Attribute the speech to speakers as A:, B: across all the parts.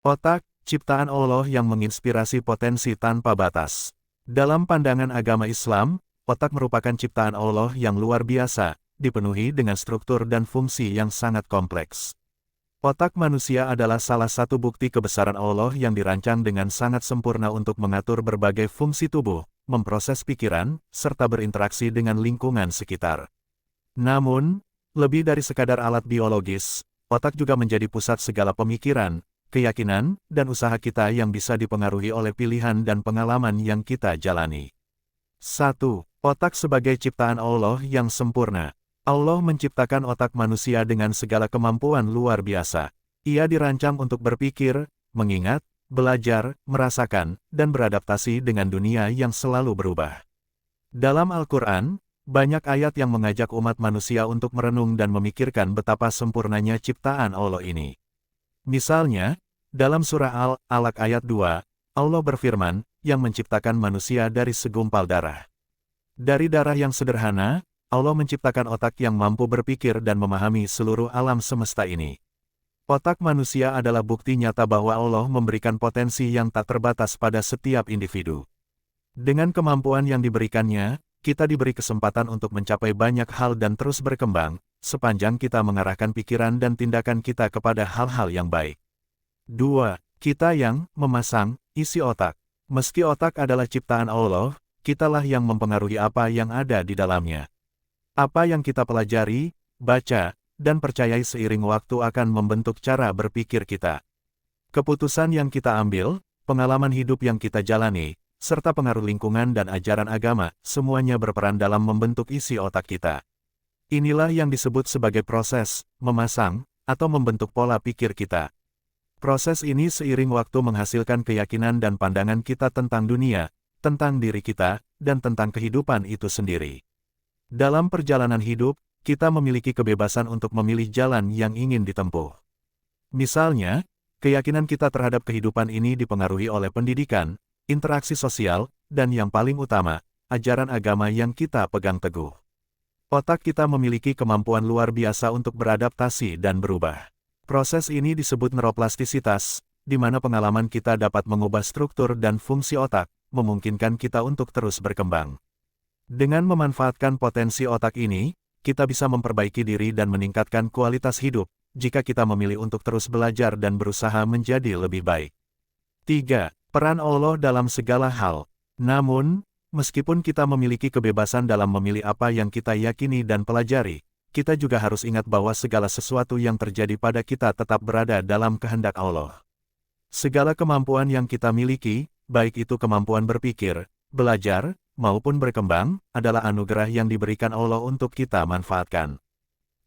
A: Otak, ciptaan Allah yang menginspirasi potensi tanpa batas. Dalam pandangan agama Islam, otak merupakan ciptaan Allah yang luar biasa, dipenuhi dengan struktur dan fungsi yang sangat kompleks. Otak manusia adalah salah satu bukti kebesaran Allah yang dirancang dengan sangat sempurna untuk mengatur berbagai fungsi tubuh, memproses pikiran, serta berinteraksi dengan lingkungan sekitar. Namun, lebih dari sekadar alat biologis, otak juga menjadi pusat segala pemikiran, keyakinan, dan usaha kita yang bisa dipengaruhi oleh pilihan dan pengalaman yang kita jalani. 1. Otak sebagai ciptaan Allah yang sempurna. Allah menciptakan otak manusia dengan segala kemampuan luar biasa. Ia dirancang untuk berpikir, mengingat, belajar, merasakan, dan beradaptasi dengan dunia yang selalu berubah. Dalam Al-Quran, banyak ayat yang mengajak umat manusia untuk merenung dan memikirkan betapa sempurnanya ciptaan Allah ini. Misalnya, dalam surah Al-Alaq ayat 2, Allah berfirman, yang menciptakan manusia dari segumpal darah. Dari darah yang sederhana, Allah menciptakan otak yang mampu berpikir dan memahami seluruh alam semesta ini. Otak manusia adalah bukti nyata bahwa Allah memberikan potensi yang tak terbatas pada setiap individu. Dengan kemampuan yang diberikannya, kita diberi kesempatan untuk mencapai banyak hal dan terus berkembang, sepanjang kita mengarahkan pikiran dan tindakan kita kepada hal-hal yang baik. 2. Kita yang memasang isi otak. Meski otak adalah ciptaan Allah, kitalah yang mempengaruhi apa yang ada di dalamnya. Apa yang kita pelajari, baca, dan percayai seiring waktu akan membentuk cara berpikir kita. Keputusan yang kita ambil, pengalaman hidup yang kita jalani, serta pengaruh lingkungan dan ajaran agama, semuanya berperan dalam membentuk isi otak kita. Inilah yang disebut sebagai proses memasang atau membentuk pola pikir kita. Proses ini seiring waktu menghasilkan keyakinan dan pandangan kita tentang dunia, tentang diri kita, dan tentang kehidupan itu sendiri. Dalam perjalanan hidup, kita memiliki kebebasan untuk memilih jalan yang ingin ditempuh. Misalnya, keyakinan kita terhadap kehidupan ini dipengaruhi oleh pendidikan, interaksi sosial, dan yang paling utama, ajaran agama yang kita pegang teguh. Otak kita memiliki kemampuan luar biasa untuk beradaptasi dan berubah. Proses ini disebut neuroplastisitas, di mana pengalaman kita dapat mengubah struktur dan fungsi otak, memungkinkan kita untuk terus berkembang. Dengan memanfaatkan potensi otak ini, kita bisa memperbaiki diri dan meningkatkan kualitas hidup, jika kita memilih untuk terus belajar dan berusaha menjadi lebih baik. 3. Peran Allah dalam segala hal. Namun, meskipun kita memiliki kebebasan dalam memilih apa yang kita yakini dan pelajari, kita juga harus ingat bahwa segala sesuatu yang terjadi pada kita tetap berada dalam kehendak Allah. Segala kemampuan yang kita miliki, baik itu kemampuan berpikir, belajar, maupun berkembang, adalah anugerah yang diberikan Allah untuk kita manfaatkan.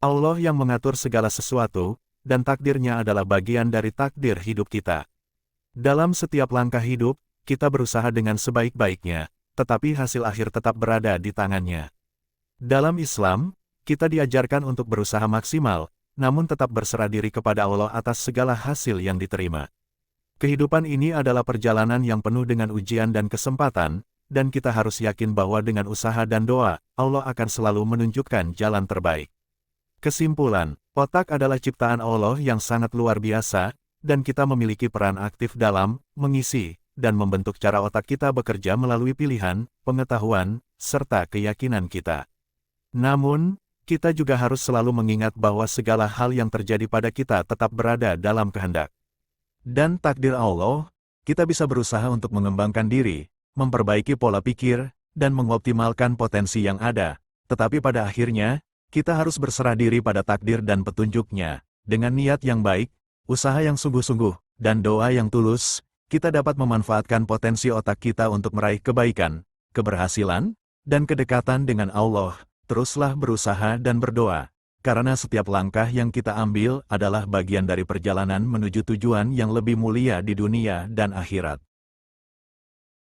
A: Allah yang mengatur segala sesuatu, dan takdirnya adalah bagian dari takdir hidup kita. Dalam setiap langkah hidup, kita berusaha dengan sebaik-baiknya, tetapi hasil akhir tetap berada di tangannya. Dalam Islam, kita diajarkan untuk berusaha maksimal, namun tetap berserah diri kepada Allah atas segala hasil yang diterima. Kehidupan ini adalah perjalanan yang penuh dengan ujian dan kesempatan, dan kita harus yakin bahwa dengan usaha dan doa, Allah akan selalu menunjukkan jalan terbaik. Kesimpulan, otak adalah ciptaan Allah yang sangat luar biasa, dan kita memiliki peran aktif dalam mengisi dan membentuk cara otak kita bekerja melalui pilihan, pengetahuan, serta keyakinan kita. Namun, kita juga harus selalu mengingat bahwa segala hal yang terjadi pada kita tetap berada dalam kehendak dan takdir Allah. Kita bisa berusaha untuk mengembangkan diri, memperbaiki pola pikir, dan mengoptimalkan potensi yang ada, tetapi pada akhirnya, kita harus berserah diri pada takdir dan petunjuknya. Dengan niat yang baik, usaha yang sungguh-sungguh, dan doa yang tulus, kita dapat memanfaatkan potensi otak kita untuk meraih kebaikan, keberhasilan, dan kedekatan dengan Allah. Teruslah berusaha dan berdoa, karena setiap langkah yang kita ambil adalah bagian dari perjalanan menuju tujuan yang lebih mulia di dunia dan akhirat.